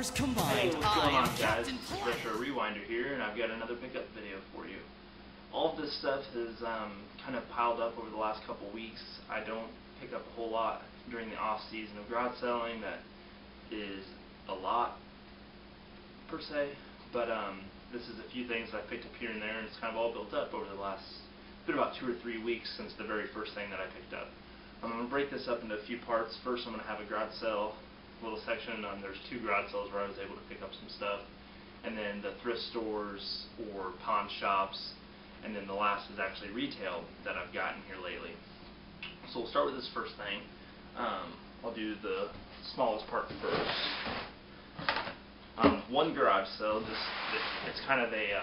powers combined. Hey, what's going on, guys? This is Retro Rewinder here, and I've got another pickup video for you. All of this stuff has kind of piled up over the last couple weeks. I don't pick up a whole lot during the off season of garage selling. That is a lot, per se, but this is a few things I picked up here and there, and it's kind of all built up over the last, been about 2 or 3 weeks since the very first thing that I picked up. I'm going to break this up into a few parts. First, I'm going to have a garage sale little section. There's 2 garage sales where I was able to pick up some stuff, and then the thrift stores or pawn shops, and then the last is actually retail that I've gotten here lately. So we'll start with this first thing. I'll do the smallest part first. One garage sale, it's kind of a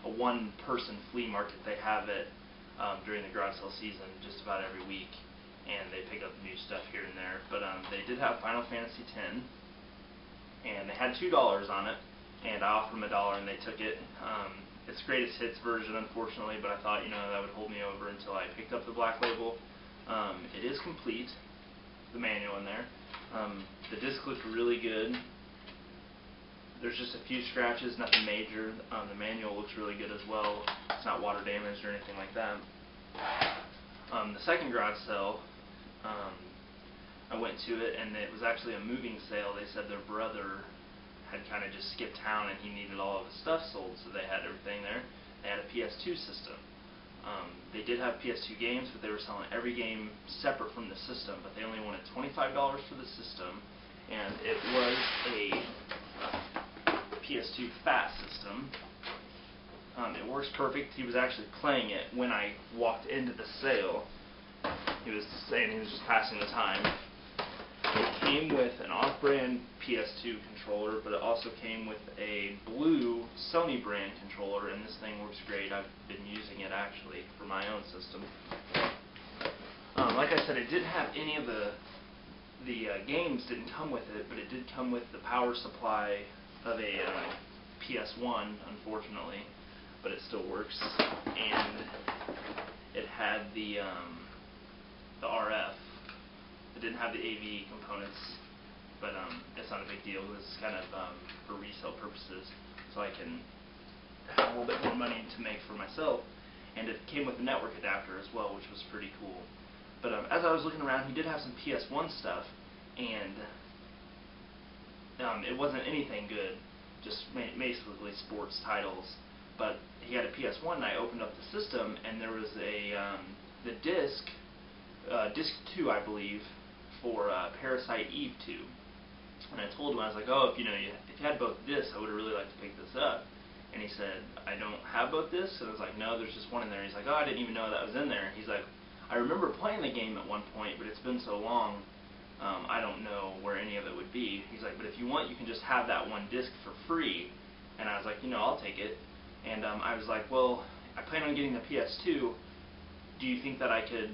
one-person flea market. They have it during the garage sale season just about every week, and they pick up new stuff here and there. But they did have Final Fantasy X, and they had $2 on it, and I offered them $1 and they took it. It's greatest hits version, unfortunately, but I thought, that would hold me over until I picked up the Black Label. It is complete, the manual in there. The disc looked really good. There's just a few scratches, nothing major. The manual looks really good as well. It's not water damaged or anything like that. The second garage sale, I went to it, and it was actually a moving sale. They said their brother had kind of just skipped town and he needed all of his stuff sold, so they had everything there. They had a PS2 system. They did have PS2 games, but they were selling every game separate from the system, but they only wanted $25 for the system, and it was a PS2 fat system. It works perfect. He was actually playing it when I walked into the sale. He was saying he was just passing the time. It came with an off-brand PS2 controller, but it also came with a blue Sony brand controller, and this thing works great. I've been using it actually for my own system. Like I said, it didn't have any of the games didn't come with it, but it did come with the power supply of a PS1, unfortunately, but it still works. And it had the RF. It didn't have the AV components, but it's not a big deal. This is kind of for resale purposes, so I can have a little bit more money to make for myself. And it came with a network adapter as well, which was pretty cool. But as I was looking around, he did have some PS1 stuff, and it wasn't anything good, just basically sports titles. But he had a PS1, and I opened up the system, and there was the disc 2, I believe, for Parasite Eve 2. And I told him, I was like, oh, if you had both discs, I would have really liked to pick this up. And he said, I don't have both discs. And I was like, no, there's just one in there. He's like, oh, I didn't even know that was in there. He's like, I remember playing the game at one point, but it's been so long, I don't know where any of it would be. He's like, but if you want, you can just have that one disc for free. And I was like, I'll take it. And I was like, well, I plan on getting the PS2. Do you think that I could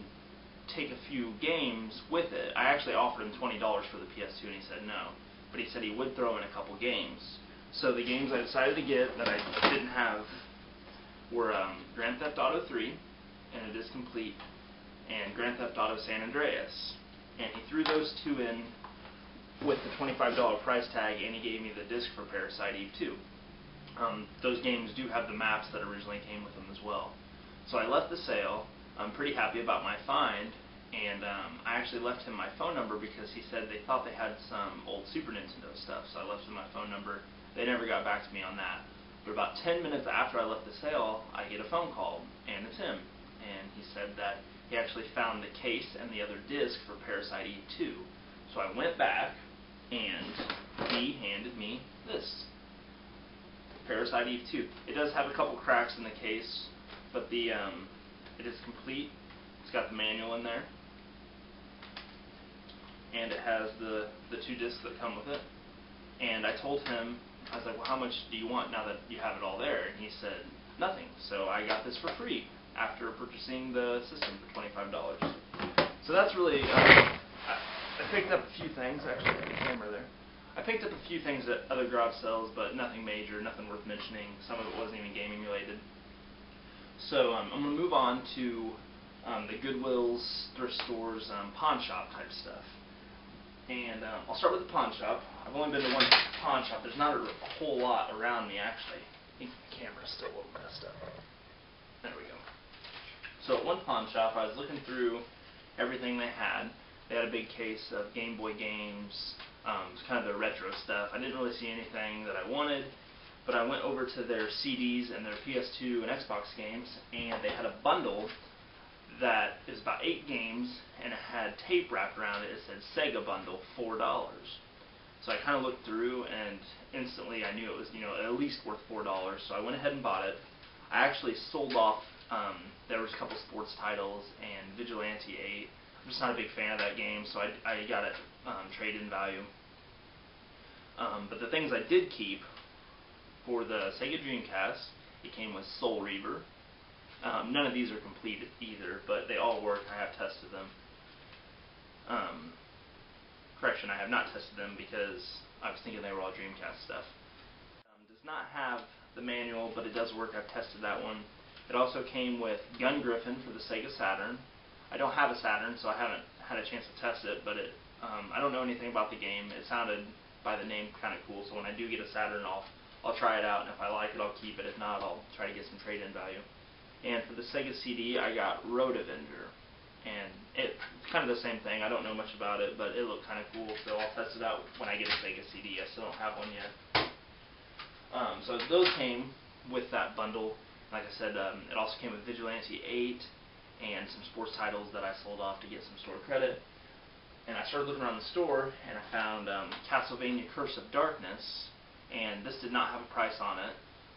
take a few games with it? I actually offered him $20 for the PS2, and he said no. But he said he would throw in a couple games. So the games I decided to get that I didn't have were Grand Theft Auto 3, and it is complete, and Grand Theft Auto San Andreas. And he threw those 2 in with the $25 price tag, and he gave me the disc for Parasite Eve 2. Those games do have the maps that originally came with them as well. So I left the sale. I'm pretty happy about my find, and I actually left him my phone number because he said they thought they had some old Super Nintendo stuff, so I left him my phone number. They never got back to me on that. But about 10 minutes after I left the sale, I get a phone call, and it's him. And he said that he actually found the case and the other disc for Parasite Eve 2. So I went back, and he handed me this, Parasite Eve 2. It does have a couple cracks in the case, but it is complete. It's got the manual in there, and it has the 2 discs that come with it. And I told him, I was like, well, how much do you want now that you have it all there? And he said, nothing. So I got this for free after purchasing the system for $25. So that's really, I picked up a few things, actually, I have the camera there. I picked up a few things at other garage sales, but nothing major, nothing worth mentioning. Some of it wasn't even gaming related. So I'm going to move on to the Goodwills, thrift stores, pawn shop type stuff. And I'll start with the pawn shop. I've only been to one pawn shop. There's not a whole lot around me, actually. I think the camera's still a little messed up. There we go. So at one pawn shop, I was looking through everything they had. They had a big case of Game Boy games, kind of their retro stuff. I didn't really see anything that I wanted, but I went over to their CDs and their PS2 and Xbox games, and they had a bundle that is about 8 games, and it had tape wrapped around it. It said Sega Bundle, $4. So I kind of looked through, and instantly I knew it was, at least worth $4. So I went ahead and bought it. I actually sold off. There was a couple sports titles and Vigilante 8. I'm just not a big fan of that game, so I got it trade-in value. But the things I did keep for the Sega Dreamcast, it came with Soul Reaver. None of these are complete either, but they all work. I have tested them. Correction, I have not tested them because I was thinking they were all Dreamcast stuff. Does not have the manual, but it does work. I've tested that one. It also came with Gun Griffin for the Sega Saturn. I don't have a Saturn, so I haven't had a chance to test it, but I don't know anything about the game. It sounded, by the name, kind of cool, so when I do get a Saturn, I'll try it out, and if I like it, I'll keep it. If not, I'll try to get some trade-in value. And for the Sega CD, I got Road Avenger. And it's kind of the same thing. I don't know much about it, but it looked kind of cool, so I'll test it out when I get a Sega CD. I still don't have one yet. So those came with that bundle. Like I said, it also came with Vigilante 8 and some sports titles that I sold off to get some store credit. And I started looking around the store, and I found Castlevania Curse of Darkness, and this did not have a price on it.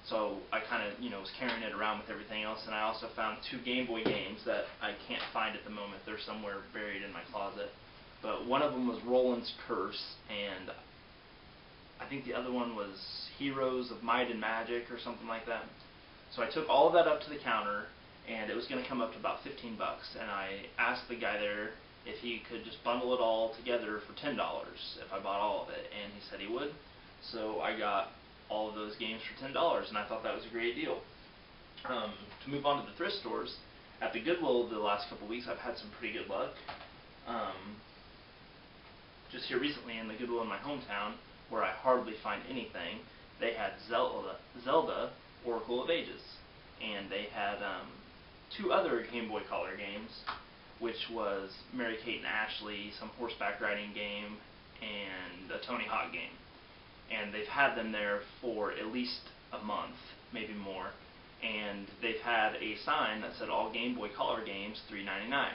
So I kind of, was carrying it around with everything else, and I also found 2 Game Boy games that I can't find at the moment. They're somewhere buried in my closet. But one of them was Roland's Curse, and I think the other one was Heroes of Might and Magic or something like that. So I took all of that up to the counter, and it was going to come up to about $15. And I asked the guy there if he could just bundle it all together for $10 if I bought all of it, and he said he would. So I got all of those games for $10, and I thought that was a great deal. To move on to the thrift stores, at the Goodwill the last couple of weeks, I've had some pretty good luck. Just here recently in the Goodwill in my hometown, where I hardly find anything, they had Zelda Oracle of Ages, and they had 2 other Game Boy Color games, which was Mary-Kate and Ashley, some horseback riding game, and a Tony Hawk game. And they've had them there for at least a month, maybe more. And they've had a sign that said all Game Boy Color games $3.99.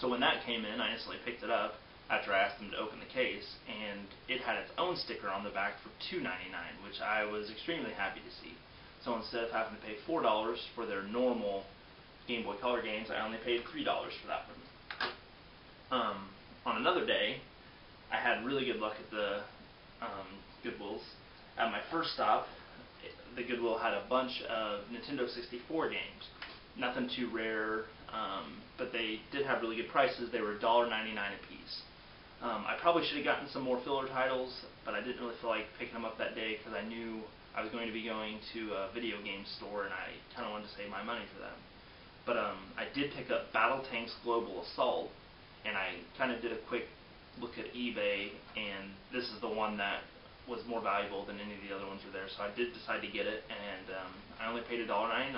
So when that came in, I instantly picked it up after I asked them to open the case, and it had its own sticker on the back for $2.99, which I was extremely happy to see. So instead of having to pay $4 for their normal Game Boy Color games, I only paid $3 for that one. On another day, I had really good luck at the Goodwills. At my first stop, the Goodwill had a bunch of Nintendo 64 games. Nothing too rare, but they did have really good prices. They were $1.99 a piece. I probably should have gotten some more filler titles, but I didn't really feel like picking them up that day because I knew I was going to be going to a video game store, and I kind of wanted to save my money for that. But I did pick up Battletanks Global Assault, and I kind of did a quick look at eBay, and this is the one that was more valuable than any of the other ones were there, so I did decide to get it, and I only paid $1.99.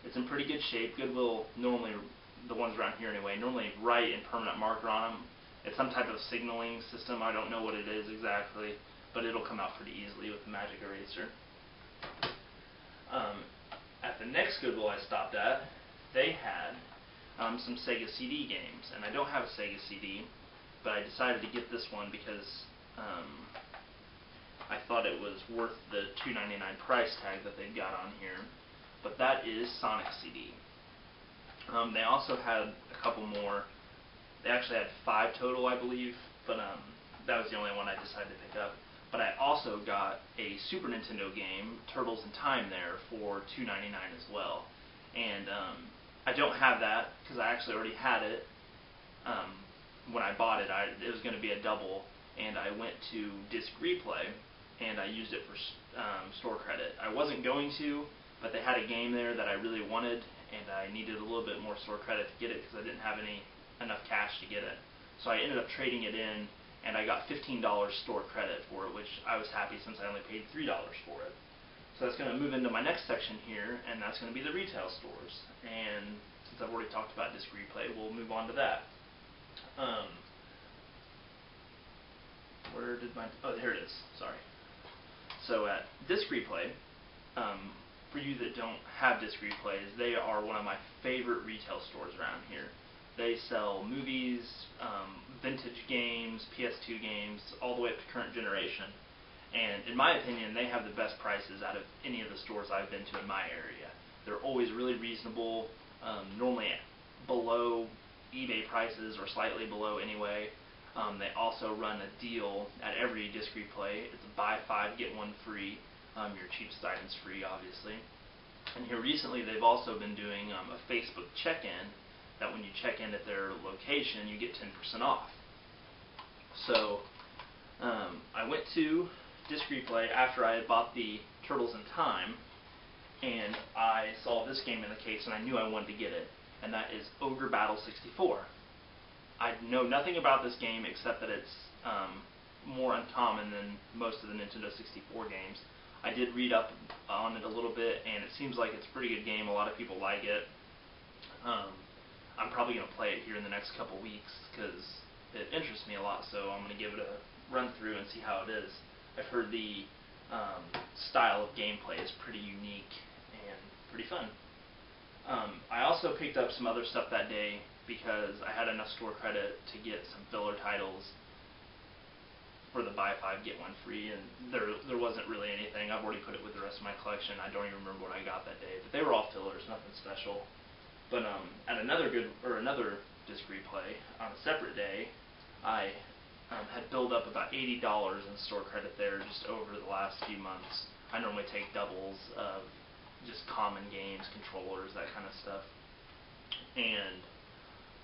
It's in pretty good shape. Goodwill, normally, the ones around here anyway, normally write in permanent marker on them. It's some type of signaling system. I don't know what it is exactly, but it'll come out pretty easily with the magic eraser. At the next Goodwill I stopped at, they had some Sega CD games, and I don't have a Sega CD, but I decided to get this one because I thought it was worth the $2.99 price tag that they've got on here. But that is Sonic CD. They also had a couple more. They actually had 5 total, I believe, but that was the only one I decided to pick up. But I also got a Super Nintendo game, Turtles in Time, there for $2.99 as well. And I don't have that because I actually already had it. When I bought it, it was going to be a double, and I went to Disc Replay, and I used it for store credit. I wasn't going to, but they had a game there that I really wanted, and I needed a little bit more store credit to get it because I didn't have enough cash to get it. So I ended up trading it in, and I got $15 store credit for it, which I was happy since I only paid $3 for it. So that's going to move into my next section here, and that's going to be the retail stores. And since I've already talked about disc replay, we'll move on to that. Where did my... Oh, here it is. Sorry. So at disc replay, for you that don't have disc replays, they are one of my favorite retail stores around here. They sell movies, vintage games, PS2 games, all the way up to current generation. And in my opinion, they have the best prices out of any of the stores I've been to in my area. They're always really reasonable, normally below eBay prices or slightly below anyway. They also run a deal at every disc replay. It's a buy 5, get 1 free. Your cheapest item's free, obviously. And here recently, they've also been doing a Facebook check-in, that when you check in at their location, you get 10% off. So I went to disc replay after I had bought the Turtles in Time, and I saw this game in the case, and I knew I wanted to get it, and that is Ogre Battle 64. I know nothing about this game except that it's more uncommon than most of the Nintendo 64 games. I did read up on it a little bit, and it seems like it's a pretty good game. A lot of people like it. I'm probably going to play it here in the next couple weeks because it interests me a lot, so I'm going to give it a run through and see how it is. I've heard the style of gameplay is pretty unique and pretty fun. I also picked up some other stuff that day because I had enough store credit to get some filler titles for the buy 5, get 1 free, and there wasn't really anything. I've already put it with the rest of my collection. I don't even remember what I got that day, but they were all fillers, nothing special. But at another disc replay on a separate day, I had built up about $80 in store credit there just over the last few months. I normally take doubles of just common games, controllers, that kind of stuff. And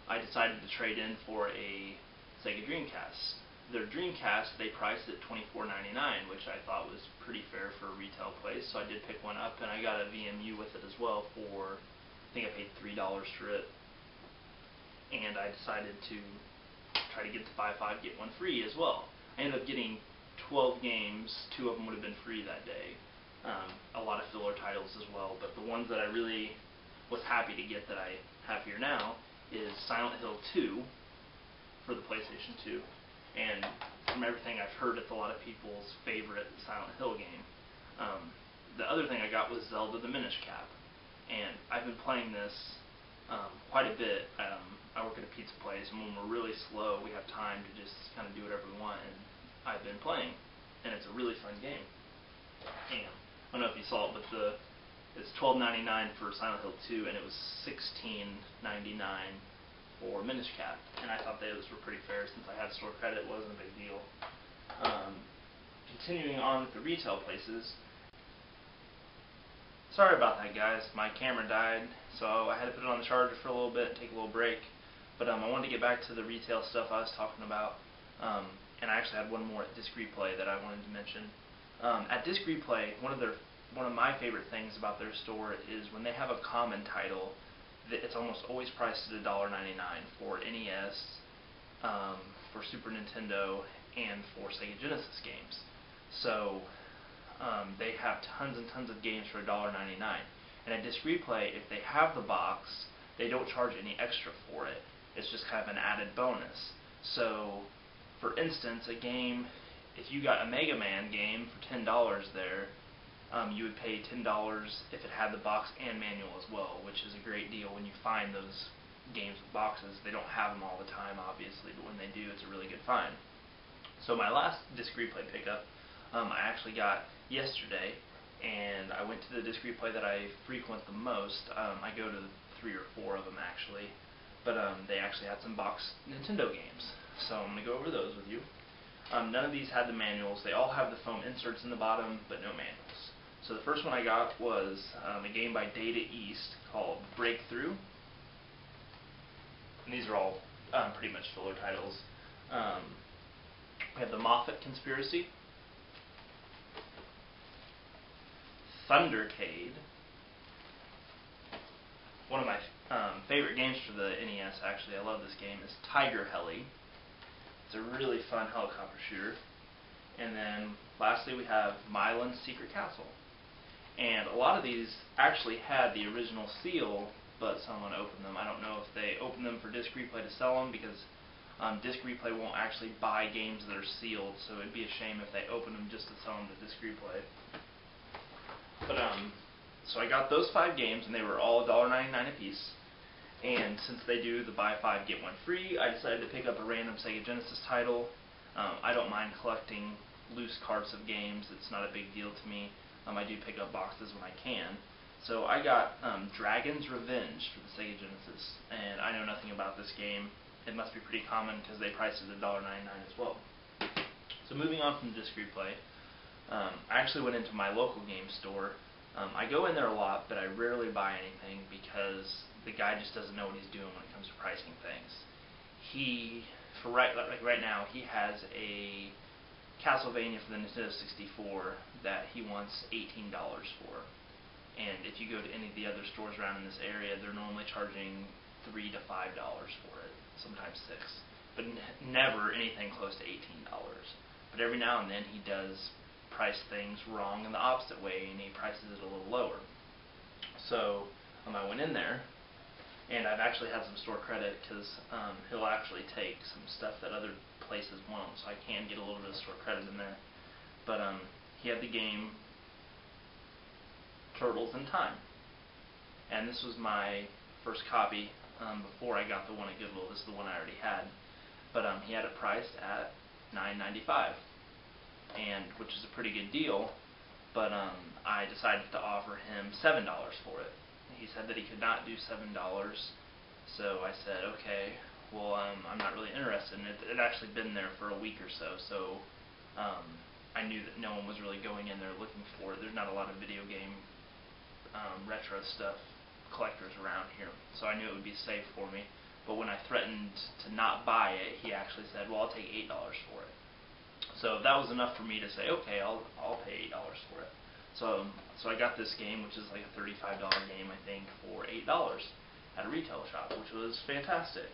I decided to trade in for a Sega Dreamcast. Their Dreamcast, they priced at $24.99, which I thought was pretty fair for a retail place, so I did pick one up, and I got a VMU with it as well for... I think I paid $3 for it, and I decided to try to get the buy 5, get 1 free as well. I ended up getting 12 games, 2 of them would have been free that day. A lot of filler titles as well, but the ones that I really was happy to get that I have here now is Silent Hill 2 for the PlayStation 2, and from everything I've heard, it's a lot of people's favorite Silent Hill game. The other thing I got was Zelda the Minish Cap. And I've been playing this quite a bit. I work at a pizza place, and when we're really slow, we have time to just kind of do whatever we want, and I've been playing. And it's a really fun game. And I don't know if you saw it, but it's $12.99 for Silent Hill 2, and it was $16.99 for Minish Cap. And I thought those were pretty fair. Since I had store credit, it wasn't a big deal. Continuing on with the retail places, sorry about that, guys. My camera died, so I had to put it on the charger for a little bit and take a little break. But I wanted to get back to the retail stuff I was talking about, and I actually had one more at Disc Replay that I wanted to mention. At Disc Replay, one of my favorite things about their store is when they have a common title, it's almost always priced at $1.99 for NES, for Super Nintendo, and for Sega Genesis games. So they have tons and tons of games for $1.99. And at Disc Replay, if they have the box, they don't charge any extra for it. It's just kind of an added bonus. So, for instance, a game, if you got a Mega Man game for $10 there, you would pay $10 if it had the box and manual as well, which is a great deal when you find those games with boxes. They don't have them all the time, obviously, but when they do, it's a really good find. So my last Disc Replay pickup, I actually got yesterday, and I went to the Disc Replay that I frequent the most. I go to 3 or 4 of them actually, but they actually had some box Nintendo games, so I'm going to go over those with you. None of these had the manuals. They all have the foam inserts in the bottom, but no manuals. So the first one I got was a game by Data East called Breakthrough, and these are all pretty much filler titles. We have the Moffat Conspiracy, Thundercade. One of my favorite games for the NES, actually, I love this game, is Tiger Heli. It's a really fun helicopter shooter. And then lastly we have Mylan's Secret Castle. And a lot of these actually had the original seal, but someone opened them. I don't know if they opened them for Disc Replay to sell them, because Disc Replay won't actually buy games that are sealed, so it'd be a shame if they opened them just to sell them to Disc Replay. But so I got those 5 games, and they were all $1.99 a piece. And since they do the buy 5 get 1 free, I decided to pick up a random Sega Genesis title. I don't mind collecting loose carts of games. It's not a big deal to me. I do pick up boxes when I can. So I got Dragon's Revenge for the Sega Genesis, and I know nothing about this game. It must be pretty common because they priced it at $1.99 as well. So moving on from Disc Replay, I actually went into my local game store. I go in there a lot, but I rarely buy anything because the guy just doesn't know what he's doing when it comes to pricing things. Right now, he has a Castlevania for the Nintendo 64 that he wants $18 for. And if you go to any of the other stores around in this area, they're normally charging $3 to $5 for it, sometimes $6, but never anything close to $18. But every now and then he does price things wrong in the opposite way, and he prices it a little lower. So I went in there, and I've actually had some store credit because he'll actually take some stuff that other places won't, so I can get a little bit of store credit in there. But he had the game Turtles in Time, and this was my first copy before I got the one at Goodwill. This is the one I already had, but he had it priced at $9.95, and which is a pretty good deal. But I decided to offer him $7 for it. He said that he could not do $7, so I said, okay, well, I'm not really interested in it. It had actually been there for a week or so I knew that no one was really going in there looking for it. There's not a lot of video game retro stuff collectors around here, so I knew it would be safe for me. But when I threatened to not buy it, he actually said, well, I'll take $8 for it. So that was enough for me to say, okay, I'll pay $8 for it. So I got this game, which is like a $35 game, I think, for $8 at a retail shop, which was fantastic.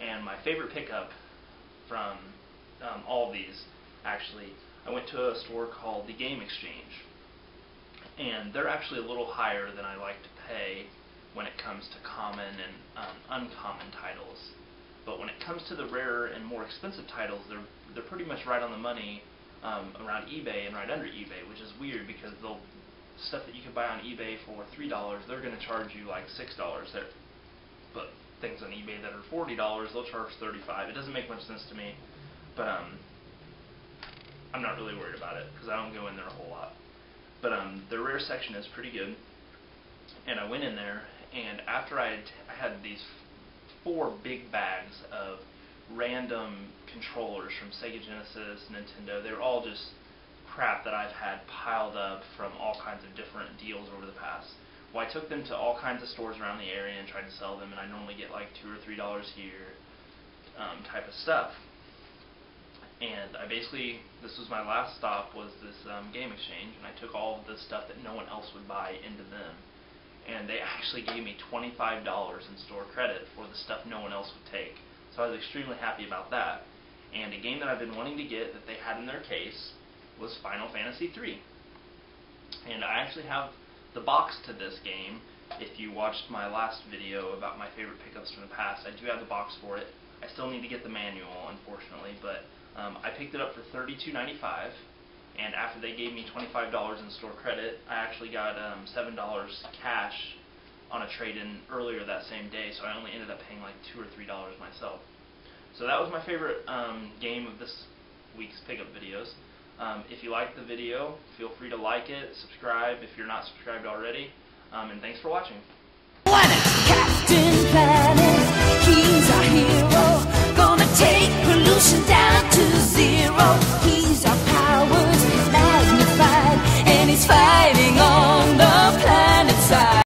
And my favorite pickup from all of these, actually, I went to a store called the Game Exchange, and they're actually a little higher than I like to pay when it comes to common and uncommon titles. But when it comes to the rarer and more expensive titles, they're pretty much right on the money around eBay and right under eBay, which is weird because the stuff that you can buy on eBay for $3, they're going to charge you like $6. But things on eBay that are $40, they'll charge $35. It doesn't make much sense to me, but I'm not really worried about it because I don't go in there a whole lot. But the rare section is pretty good, and I went in there, and after I had these 4 big bags of random controllers from Sega Genesis, Nintendo. They were all just crap that I've had piled up from all kinds of different deals over the past. Well, I took them to all kinds of stores around the area and tried to sell them, and I normally get like $2 or $3 here type of stuff. And I basically, this was my last stop, was this Game Exchange, and I took all of the stuff that no one else would buy into them. And they actually gave me $25 in store credit for the stuff no one else would take. So I was extremely happy about that. And a game that I've been wanting to get that they had in their case was Final Fantasy III. And I actually have the box to this game. If you watched my last video about my favorite pickups from the past, I do have the box for it. I still need to get the manual, unfortunately, but I picked it up for $32.95. And after they gave me $25 in store credit, I actually got $7 cash on a trade-in earlier that same day, so I only ended up paying like $2 or $3 myself. So that was my favorite game of this week's pickup videos. If you liked the video, feel free to like it, subscribe if you're not subscribed already, and thanks for watching.